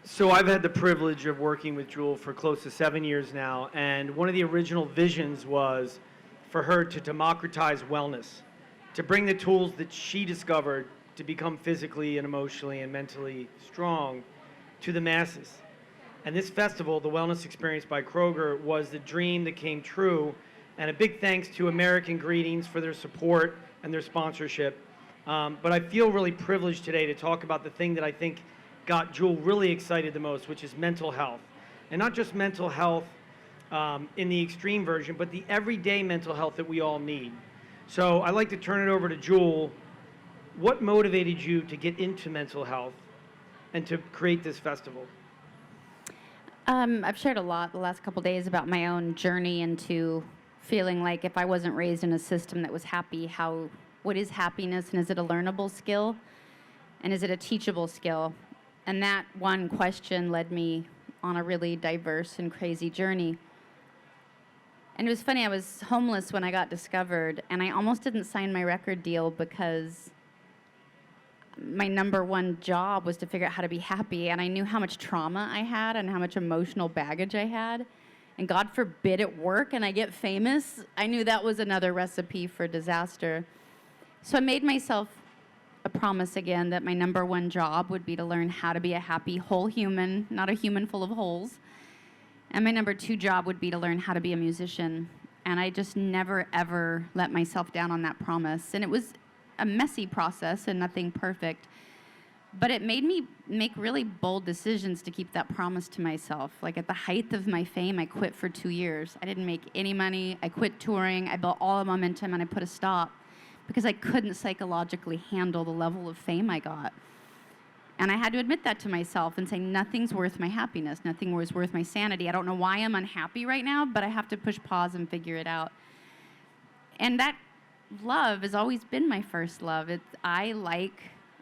So I've had the privilege of working with Jewel for close to 7 years now, and one of the original visions was for her to democratize wellness, to bring the tools that she discovered to become physically and emotionally and mentally strong to the masses. And this festival, the Wellness Experience by Kroger, was the dream that came true. And a big thanks to American Greetings for their support and their sponsorship. But I feel really privileged today to talk about the thing that I think got Jewel really excited the most, which is mental health. And not just mental health in the extreme version, but the everyday mental health that we all need. So I'd like to turn it over to Jewel. What motivated you to get into mental health and to create this festival? I've shared a lot the last couple days about my own journey into feeling like if I wasn't raised in a system that was happy, what is happiness, and is it a learnable skill? And is it a teachable skill? And that one question led me on a really diverse and crazy journey. And it was funny, I was homeless when I got discovered, and I almost didn't sign my record deal because my number one job was to figure out how to be happy, and I knew how much trauma I had and how much emotional baggage I had. And God forbid it work and I get famous. I knew that was another recipe for disaster. So I made myself a promise again that my number one job would be to learn how to be a happy whole human, not a human full of holes. And my number two job would be to learn how to be a musician. And I just never, ever let myself down on that promise. And it was a messy process and nothing perfect. But it made me make really bold decisions to keep that promise to myself. Like at the height of my fame, I quit for 2 years. I didn't make any money. I quit touring. I built all the momentum and I put a stop because I couldn't psychologically handle the level of fame I got. And I had to admit that to myself and say, nothing's worth my happiness. Nothing was worth my sanity. I don't know why I'm unhappy right now, but I have to push pause and figure it out. And that love has always been my first love. I like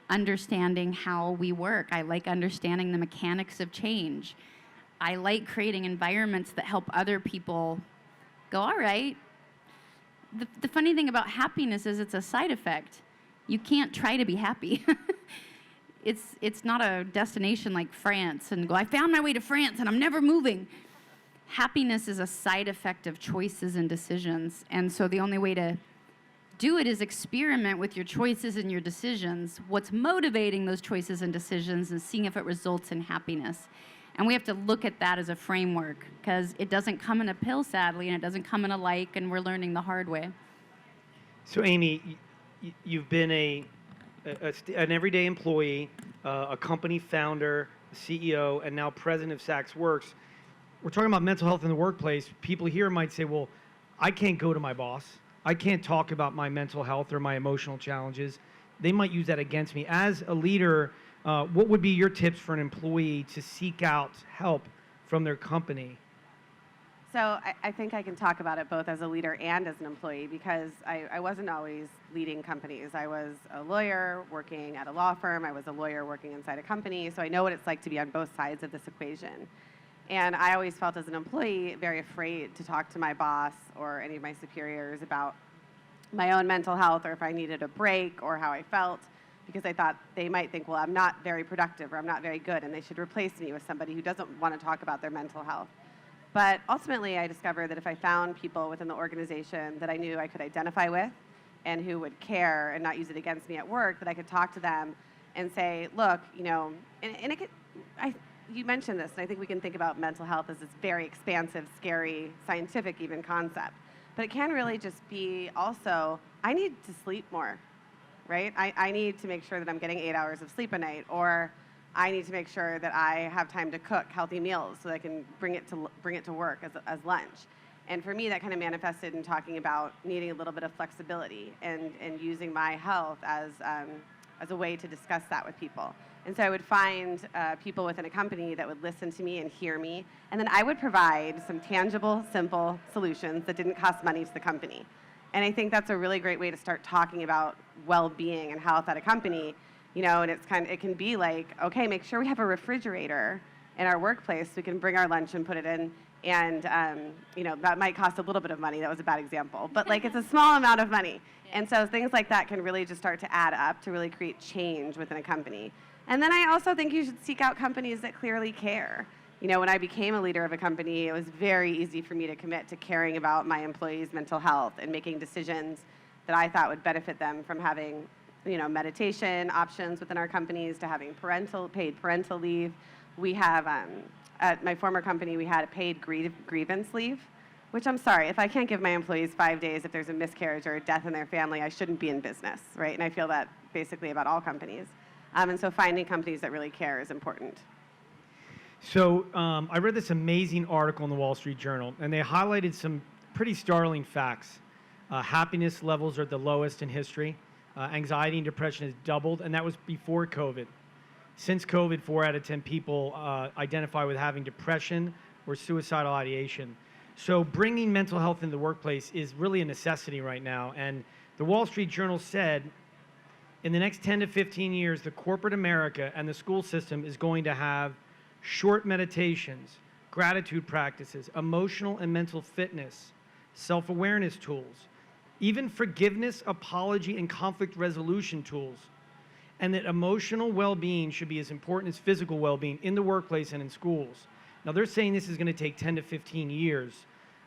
understanding how we work. I like understanding the mechanics of change. I like creating environments that help other people go, all right. The funny thing about happiness is it's a side effect. You can't try to be happy. It's not a destination like France and go, I found my way to France and I'm never moving. Happiness is a side effect of choices and decisions. And so the only way to do it is experiment with your choices and your decisions. What's motivating those choices and decisions and seeing if it results in happiness. And we have to look at that as a framework because it doesn't come in a pill, sadly, and it doesn't come in a like, and we're learning the hard way. So Amy, you've been an everyday employee, a company founder, CEO, and now president of Saks Works. We're talking about mental health in the workplace. People here might say, well, I can't go to my boss. I can't talk about my mental health or my emotional challenges. They might use that against me. As a leader, what would be your tips for an employee to seek out help from their company? So I think I can talk about it both as a leader and as an employee because I wasn't always leading companies. I was a lawyer working at a law firm. I was a lawyer working inside a company. So I know what it's like to be on both sides of this equation. And I always felt as an employee very afraid to talk to my boss or any of my superiors about my own mental health or if I needed a break or how I felt because I thought they might think, well, I'm not very productive or I'm not very good and they should replace me with somebody who doesn't want to talk about their mental health. But ultimately, I discovered that if I found people within the organization that I knew I could identify with and who would care and not use it against me at work, that I could talk to them and say, look, you mentioned this, and I think we can think about mental health as this very expansive, scary, scientific even concept. But it can really just be also, I need to sleep more, right? I need to make sure that I'm getting 8 hours of sleep a night, or I need to make sure that I have time to cook healthy meals so that I can bring it to work as lunch. And for me, that kind of manifested in talking about needing a little bit of flexibility and using my health as a way to discuss that with people. And so I would find people within a company that would listen to me and hear me, and then I would provide some tangible, simple solutions that didn't cost money to the company. And I think that's a really great way to start talking about well-being and health at a company, and it can be like, okay, make sure we have a refrigerator in our workplace so we can bring our lunch and put it in, and that might cost a little bit of money. That was a bad example, but it's a small amount of money. And so things like that can really just start to add up to really create change within a company. And then I also think you should seek out companies that clearly care. You know, when I became a leader of a company, it was very easy for me to commit to caring about my employees' mental health and making decisions that I thought would benefit them, from having, you know, meditation options within our companies to having paid parental leave. We have, at my former company, we had a paid grievance leave, which, I'm sorry, if I can't give my employees 5 days if there's a miscarriage or a death in their family, I shouldn't be in business, right? And I feel that basically about all companies. And so finding companies that really care is important. So I read this amazing article in the Wall Street Journal, and they highlighted some pretty startling facts. Happiness levels are at the lowest in history. Anxiety and depression has doubled, and that was before COVID. Since COVID, 4 out of 10 people identify with having depression or suicidal ideation. So bringing mental health into the workplace is really a necessity right now. And the Wall Street Journal said, in the next 10 to 15 years, the corporate America and the school system is going to have short meditations, gratitude practices, emotional and mental fitness, self-awareness tools, even forgiveness, apology, and conflict resolution tools. And that emotional well-being should be as important as physical well-being in the workplace and in schools. Now, they're saying this is going to take 10 to 15 years.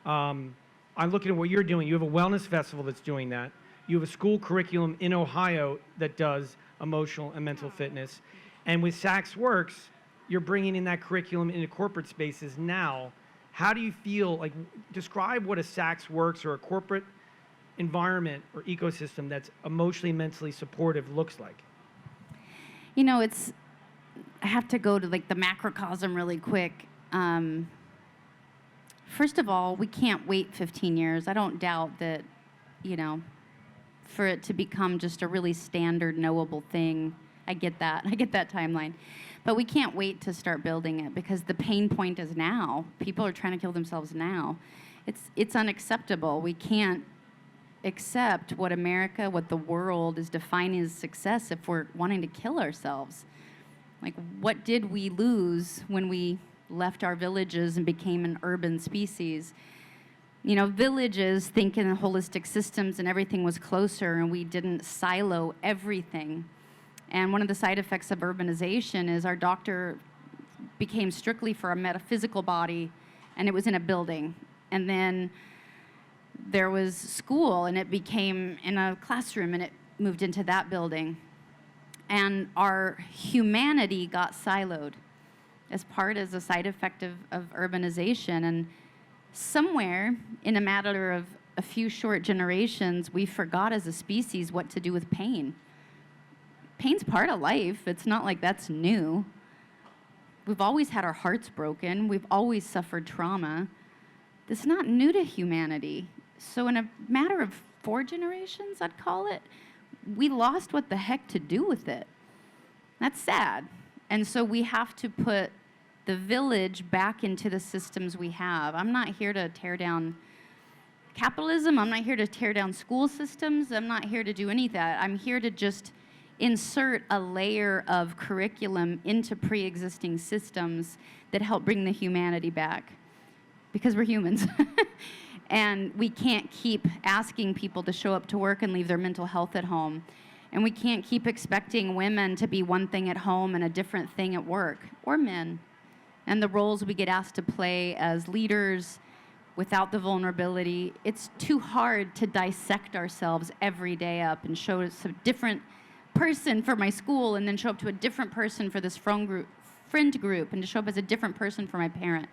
I'm looking at what you're doing. You have a wellness festival that's doing that. You have a school curriculum in Ohio that does emotional and mental fitness. And with Saks Works, you're bringing in that curriculum into corporate spaces now. How do you feel, like, describe what a Saks Works or a corporate environment or ecosystem that's emotionally and mentally supportive looks like? You know, I have to go to like the macrocosm really quick. First of all, we can't wait 15 years. I don't doubt that, you know, for it to become just a really standard knowable thing. I get that. I get that timeline. But we can't wait to start building it, because the pain point is now. People are trying to kill themselves now. It's unacceptable. We can't accept what America, what the world is defining as success if we're wanting to kill ourselves. Like, what did we lose when we left our villages and became an urban species? You know, villages think in holistic systems and everything was closer, and we didn't silo everything. And one of the side effects of urbanization is our doctor became strictly for a metaphysical body, and it was in a building. And then there was school, and it became in a classroom, and it moved into that building. And our humanity got siloed as a side effect of urbanization. And somewhere in a matter of a few short generations, we forgot as a species what to do with pain. Pain's part of life. It's not like that's new. We've always had our hearts broken. We've always suffered trauma. That's not new to humanity. So in a matter of 4 generations, I'd call it, we lost what the heck to do with it. That's sad. And so we have to put the village back into the systems we have. I'm not here to tear down capitalism. I'm not here to tear down school systems. I'm not here to do any of that. I'm here to just insert a layer of curriculum into pre-existing systems that help bring the humanity back, because we're humans. And we can't keep asking people to show up to work and leave their mental health at home. And we can't keep expecting women to be one thing at home and a different thing at work, or men. And the roles we get asked to play as leaders without the vulnerability, it's too hard to dissect ourselves every day up and show us a different person for my school, and then show up to a different person for this friend group, and to show up as a different person for my parent.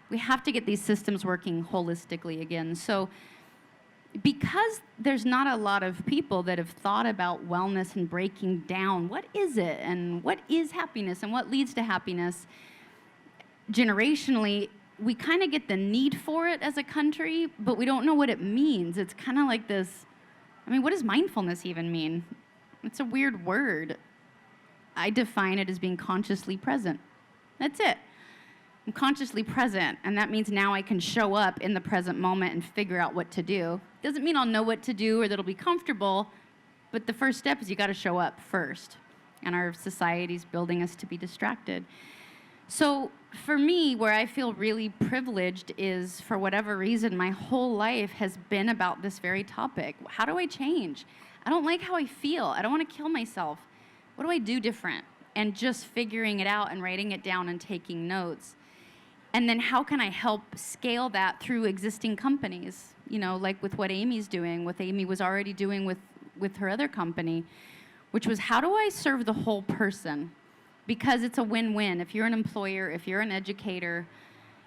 We have to get these systems working holistically again. So because there's not a lot of people that have thought about wellness and breaking down what is it and what is happiness and what leads to happiness, generationally, we kind of get the need for it as a country, but we don't know what it means. It's kind of like this, I mean, what does mindfulness even mean? It's a weird word. I define it as being consciously present. That's it. I'm consciously present, and that means now I can show up in the present moment and figure out what to do. Doesn't mean I'll know what to do or that it'll be comfortable, but the first step is you got to show up first. And our society's building us to be distracted. So for me, where I feel really privileged is, for whatever reason, my whole life has been about this very topic. How do I change? I don't like how I feel. I don't want to kill myself. What do I do different? and just figuring it out and writing it down and taking notes. And then how can I help scale that through existing companies? You know, like with what Amy's doing, what Amy was already doing with her other company, which was how do I serve the whole person? Because it's a win-win. If you're an employer, if you're an educator,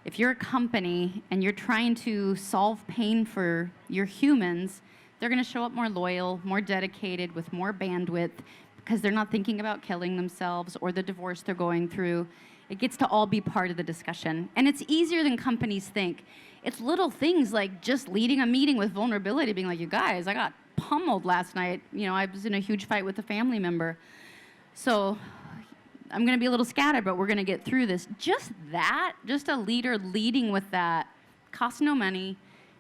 if you're a company and you're trying to solve pain for your humans, they're going to show up more loyal, more dedicated, with more bandwidth, because they're not thinking about killing themselves or the divorce they're going through. It gets to all be part of the discussion. And it's easier than companies think. It's little things like just leading a meeting with vulnerability, being like, you guys, I got pummeled last night. You know, I was in a huge fight with a family member. So I'm going to be a little scattered, but we're going to get through this. Just that, just a leader leading with that, costs no money.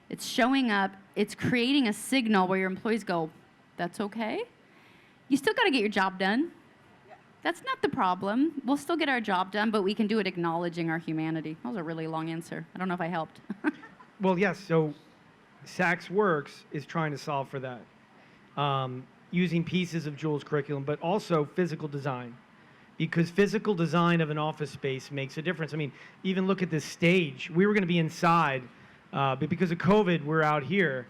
It's showing up. It's creating a signal where your employees go, that's okay. You still got to get your job done. That's not the problem. We'll still get our job done, but we can do it acknowledging our humanity. That was a really long answer. I don't know if I helped. Well, yes. So Saks Works is trying to solve for that, using pieces of Jules' curriculum, but also physical design, because physical design of an office space makes a difference. I mean, even look at this stage. We were going to be inside, but because of COVID, we're out here,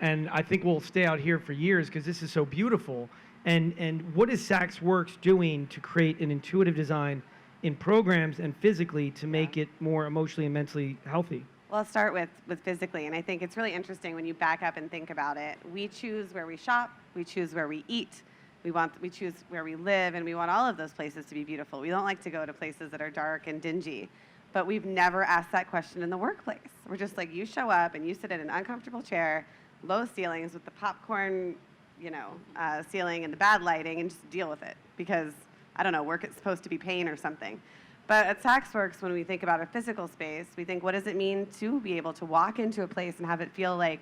and I think we'll stay out here for years because this is so beautiful. And what is Saks Works doing to create an intuitive design in programs and physically to make it more emotionally and mentally healthy? Well, I'll start with physically, and I think it's really interesting when you back up and think about it. We choose where we shop, we choose where we eat, we choose where we live, and we want all of those places to be beautiful. We don't like to go to places that are dark and dingy, but we've never asked that question in the workplace. We're just like, you show up and you sit in an uncomfortable chair, low ceilings with the popcorn, ceiling and the bad lighting, and just deal with it because, I don't know, work is supposed to be pain or something. But at Saks Works, when we think about a physical space, we think, what does it mean to be able to walk into a place and have it feel like,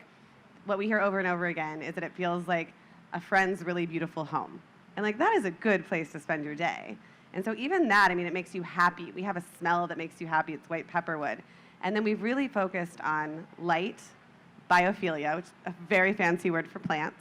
what we hear over and over again is that it feels like a friend's really beautiful home. And like, that is a good place to spend your day. And so even that, I mean, it makes you happy. We have a smell that makes you happy. It's white pepperwood. And then we've really focused on light, biophilia, which is a very fancy word for plants.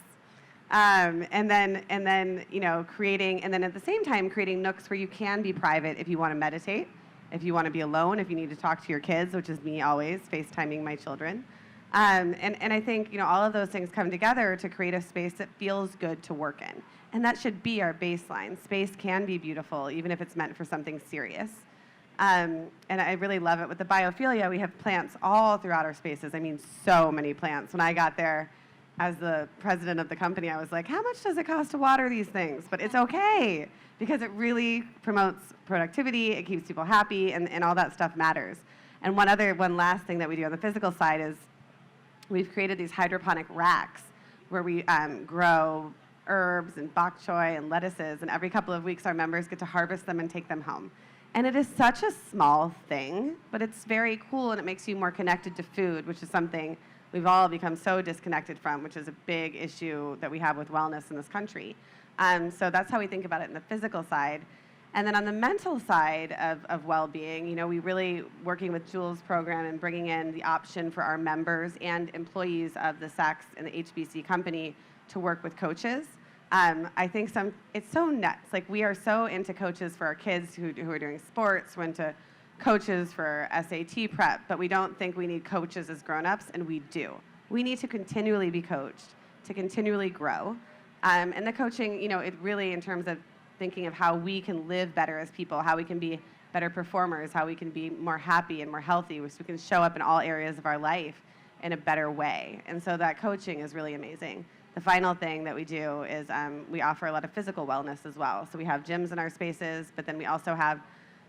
And then creating, and then at the same time, creating nooks where you can be private if you want to meditate, if you want to be alone, if you need to talk to your kids, which is me always, FaceTiming my children. And I think, all of those things come together to create a space that feels good to work in. And that should be our baseline. Space can be beautiful, even if it's meant for something serious. And I really love it. With the biophilia, we have plants all throughout our spaces. I mean, so many plants. When I got there, as the president of the company, I was like, how much does it cost to water these things? But it's okay, because it really promotes productivity, it keeps people happy, and all that stuff matters. And one last thing that we do on the physical side is we've created these hydroponic racks where we grow herbs and bok choy and lettuces, and every couple of weeks our members get to harvest them and take them home. And it is such a small thing, but it's very cool, and it makes you more connected to food, which is something we've all become so disconnected from, which is a big issue that we have with wellness in this country. So that's how we think about it in the physical side. And then on the mental side of well-being, we really, working with Jules' program and bringing in the option for our members and employees of the Saks and the HBC company to work with coaches. I think it's so nuts. Like, we are so into coaches for our kids who are doing sports, we're into coaches for SAT prep, but we don't think we need coaches as grown-ups, and we do. We need to continually be coached, to continually grow. And the coaching, it really, in terms of thinking of how we can live better as people, how we can be better performers, how we can be more happy and more healthy, so we can show up in all areas of our life in a better way. And so that coaching is really amazing. The final thing that we do is we offer a lot of physical wellness as well. So we have gyms in our spaces, but then we also have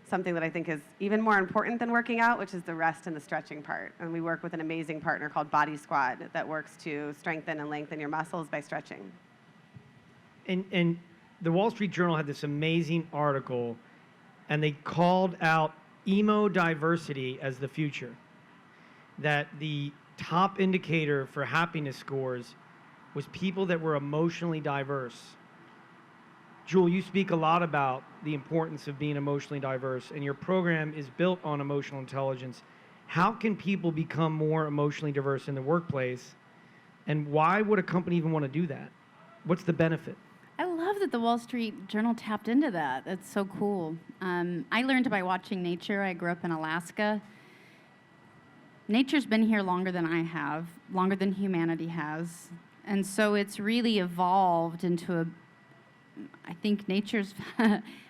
something that I think is even more important than working out, which is the rest and the stretching part. And we work with an amazing partner called Body Squad that works to strengthen and lengthen your muscles by stretching. And the Wall Street Journal had this amazing article, and they called out emo diversity as the future. That the top indicator for happiness scores was people that were emotionally diverse. Jewel, you speak a lot about the importance of being emotionally diverse, and your program is built on emotional intelligence. How can people become more emotionally diverse in the workplace, and why would a company even want to do that? What's the benefit? I love love that the Wall Street Journal tapped into that. That's so cool. I learned by watching nature. I grew up in Alaska. Nature's been here longer than I have, longer than humanity has. And so it's really evolved into I think nature's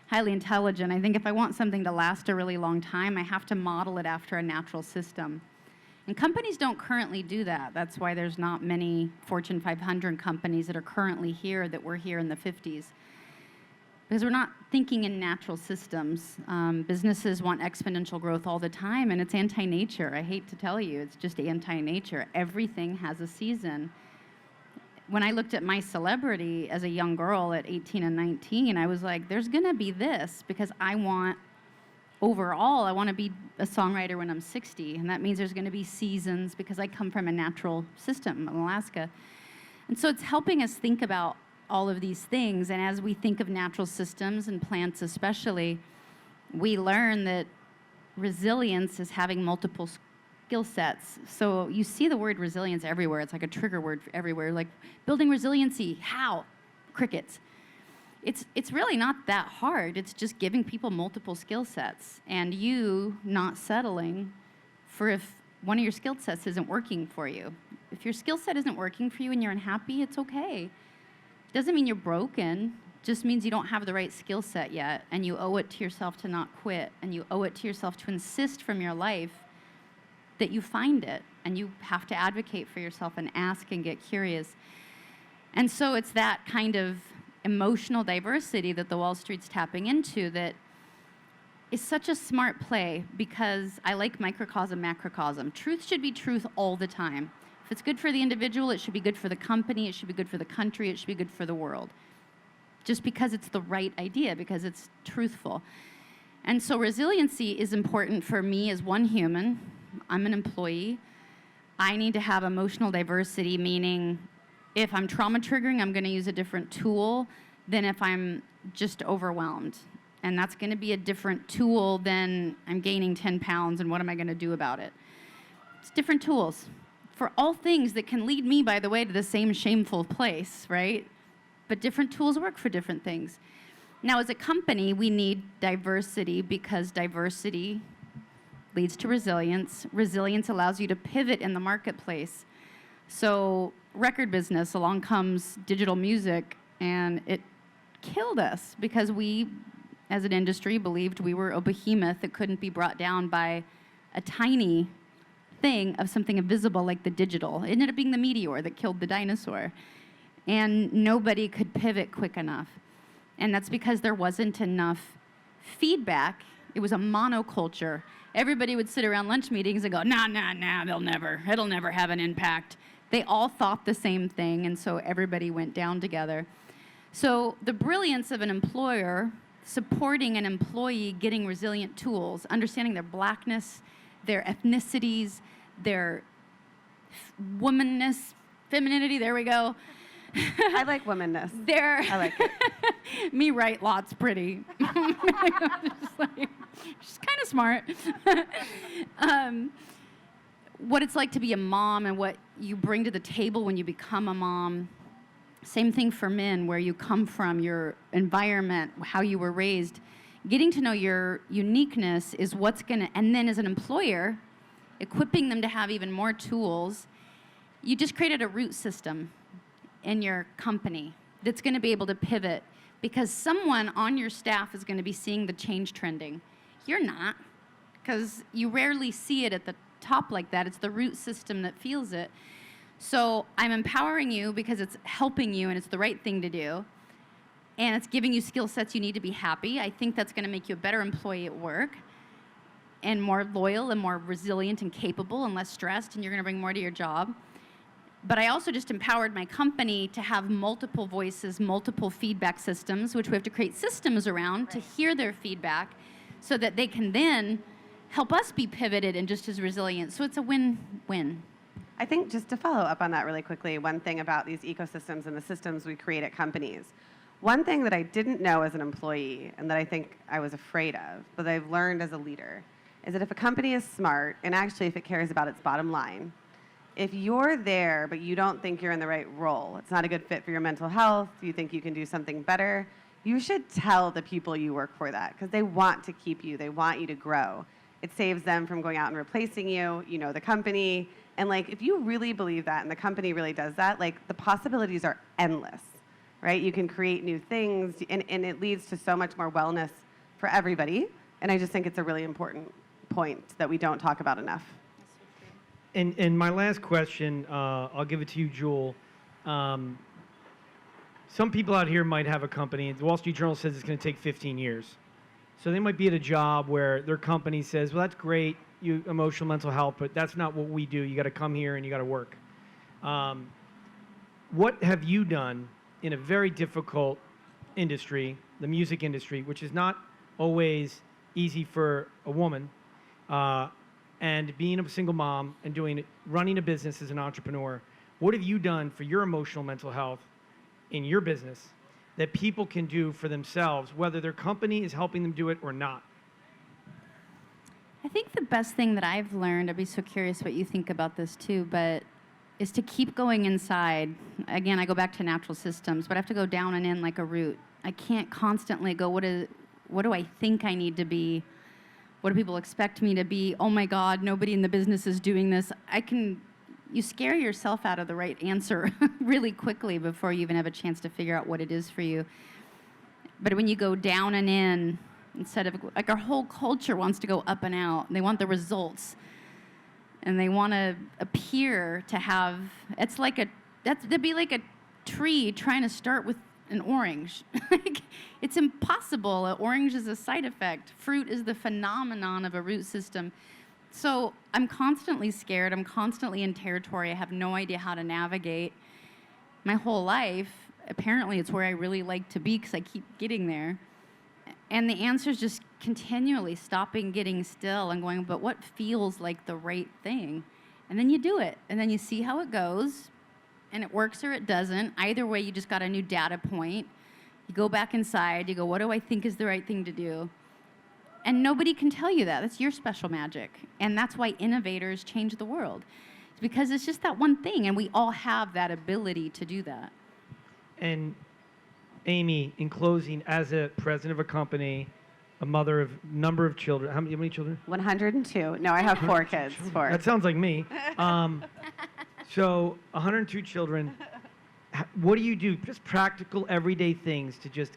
highly intelligent. I think if I want something to last a really long time, I have to model it after a natural system. And companies don't currently do that. That's why there's not many Fortune 500 companies that are currently here that were here in the 50s. Because we're not thinking in natural systems. Businesses want exponential growth all the time, and it's anti-nature. I hate to tell you, it's just anti-nature. Everything has a season. When I looked at my celebrity as a young girl at 18 and 19, I was like, there's gonna be this, because overall, I want to be a songwriter when I'm 60, and that means there's going to be seasons because I come from a natural system in Alaska. And so it's helping us think about all of these things, and as we think of natural systems and plants especially, we learn that resilience is having multiple skill sets. So you see the word resilience everywhere. It's like a trigger word everywhere, like building resiliency. How? Crickets. It's really not that hard. It's just giving people multiple skill sets and you not settling for if one of your skill sets isn't working for you. If your skill set isn't working for you and you're unhappy, it's okay. Doesn't mean you're broken. Just means you don't have the right skill set yet, and you owe it to yourself to not quit, and you owe it to yourself to insist from your life that you find it, and you have to advocate for yourself and ask and get curious. And so it's that kind of emotional diversity that the Wall Street's tapping into that is such a smart play, because I like microcosm, macrocosm. Truth should be truth all the time. If it's good for the individual, it should be good for the company, it should be good for the country, it should be good for the world. Just because it's the right idea, because it's truthful. And so resiliency is important for me as one human. I'm an employee. I need to have emotional diversity, meaning if I'm trauma triggering, I'm going to use a different tool than if I'm just overwhelmed. And that's going to be a different tool than I'm gaining 10 pounds and what am I going to do about it? It's different tools for all things that can lead me, by the way, to the same shameful place, right? But different tools work for different things. Now, as a company, we need diversity because diversity leads to resilience. Resilience allows you to pivot in the marketplace. So record business, along comes digital music, and it killed us because we, as an industry, believed we were a behemoth that couldn't be brought down by a tiny thing of something invisible like the digital. It ended up being the meteor that killed the dinosaur. And nobody could pivot quick enough. And that's because there wasn't enough feedback. It was a monoculture. Everybody would sit around lunch meetings and go, nah, it'll never have an impact. They all thought the same thing, and so everybody went down together. So the brilliance of an employer supporting an employee getting resilient tools, understanding their blackness, their ethnicities, their womanness, femininity, there we go. I like womanness. I like it. Me write lots pretty. She's kind of smart. What it's like to be a mom and what you bring to the table when you become a mom. Same thing for men, where you come from, your environment, how you were raised. Getting to know your uniqueness is what's gonna, and then as an employer, equipping them to have even more tools. You just created a root system in your company that's gonna be able to pivot, because someone on your staff is gonna be seeing the change trending. You're not, because you rarely see it at the top like that. It's the root system that feels it. So I'm empowering you because it's helping you and it's the right thing to do. And it's giving you skill sets you need to be happy. I think that's going to make you a better employee at work and more loyal and more resilient and capable and less stressed, and you're going to bring more to your job. But I also just empowered my company to have multiple voices, multiple feedback systems, which we have to create systems around to hear their feedback so that they can then help us be pivoted and just as resilient. So it's a win-win. I think just to follow up on that really quickly, one thing about these ecosystems and the systems we create at companies. One thing that I didn't know as an employee and that I think I was afraid of, but I've learned as a leader, is that if a company is smart, and actually if it cares about its bottom line, If you're there, but you don't think you're in the right role, it's not a good fit for your mental health, you think you can do something better, you should tell the people you work for that because they want to keep you, they want you to grow. It saves them from going out and replacing you, you know, the company. And like, if you really believe that and the company really does that, like the possibilities are endless, right? You can create new things and it leads to so much more wellness for everybody. And I just think it's a really important point that we don't talk about enough. And my last question, I'll give it to you, Jewel. Some people out here might have a company. The Wall Street Journal says it's going to take 15 years. So they might be at a job where their company says, well, that's great, you emotional mental health, but that's not what we do. You got to come here and you got to work. What have you done in a very difficult industry, the music industry, which is not always easy for a woman, and being a single mom and running a business as an entrepreneur? What have you done for your emotional mental health in your business that people can do for themselves, whether their company is helping them do it or not? I think the best thing that I've learned, I'd be so curious what you think about this too, but is to keep going inside. Again, I go back to natural systems, but I have to go down and in like a root. I can't constantly go, what do I think I need to be? What do people expect me to be? Oh my God, nobody in the business is doing this. You scare yourself out of the right answer really quickly before you even have a chance to figure out what it is for you. But when you go down and in, instead of, like our whole culture wants to go up and out. They want the results. And they want to appear to have, that'd be like a tree trying to start with an orange. It's impossible. An orange is a side effect. Fruit is the phenomenon of a root system. So I'm constantly scared. I'm constantly in territory. I have no idea how to navigate. My whole life, apparently it's where I really like to be because I keep getting there. And the answer is just continually stopping, getting still, and going, but what feels like the right thing? And then you do it. And then you see how it goes. And it works or it doesn't. Either way, you just got a new data point. You go back inside. You go, what do I think is the right thing to do? And nobody can tell you that. That's your special magic. And that's why innovators change the world. It's because it's just that one thing, and we all have that ability to do that. And Amy, in closing, as a president of a company, a mother of number of children, how many children? 102. No, I have 4 kids. 4. That sounds like me. So 102 children. What do you do? Just practical, everyday things to just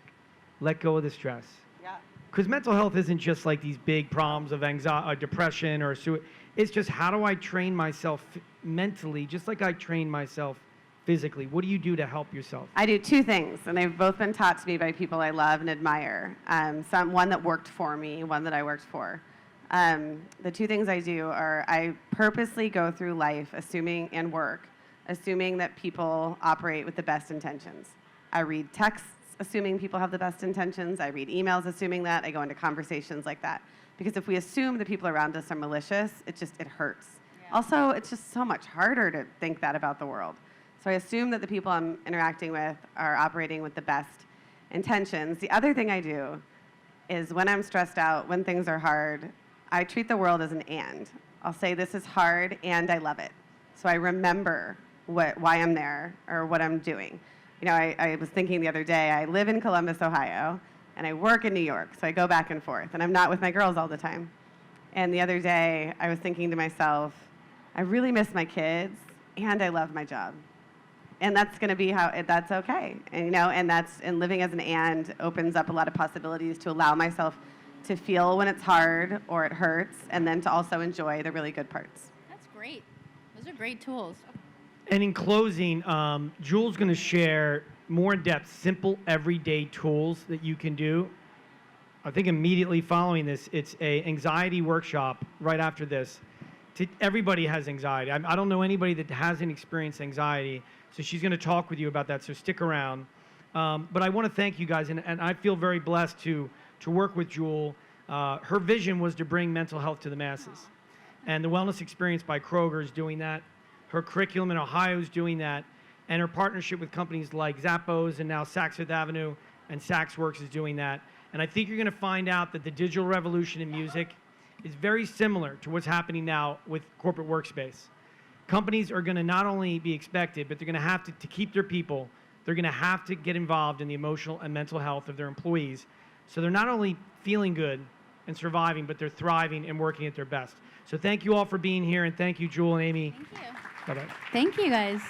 let go of the stress. Yeah. Because mental health isn't just like these big problems of anxiety, depression, or suicide. It's just how do I train myself mentally, just like I train myself physically? What do you do to help yourself? I do 2 things, and they've both been taught to me by people I love and admire. One that worked for me, one that I worked for. The 2 things I do are I purposely go through life assuming that people operate with the best intentions. I read texts assuming people have the best intentions. I read emails assuming that. I go into conversations like that. Because if we assume the people around us are malicious, it hurts. Yeah. Also, it's just so much harder to think that about the world. So I assume that the people I'm interacting with are operating with the best intentions. The other thing I do is when I'm stressed out, when things are hard, I treat the world as an and. I'll say this is hard and I love it. So I remember why I'm there or what I'm doing. You know, I was thinking the other day, I live in Columbus, Ohio, and I work in New York, so I go back and forth, and I'm not with my girls all the time. And the other day, I was thinking to myself, I really miss my kids, and I love my job. And that's going to be that's okay. And, and living as an and opens up a lot of possibilities to allow myself to feel when it's hard or it hurts, and then to also enjoy the really good parts. That's great. Those are great tools. And in closing, Jewel's going to share more in-depth, simple, everyday tools that you can do. I think immediately following this, it's a anxiety workshop right after this. Everybody has anxiety. I don't know anybody that hasn't experienced anxiety, so she's going to talk with you about that, so stick around. But I want to thank you guys, and I feel very blessed to work with Jewel. Her vision was to bring mental health to the masses, and the Wellness Experience by Kroger is doing that. Her curriculum in Ohio is doing that, and her partnership with companies like Zappos and now Saks Fifth Avenue and Saks Works is doing that. And I think you're going to find out that the digital revolution in music is very similar to what's happening now with corporate workspace. companies are going to not only be expected, but they're going to have to keep their people, they're going to have to get involved in the emotional and mental health of their employees. So they're not only feeling good and surviving, but they're thriving and working at their best. So thank you all for being here, and thank you, Jewel and Amy. Thank you. Bye-bye. Thank you, guys.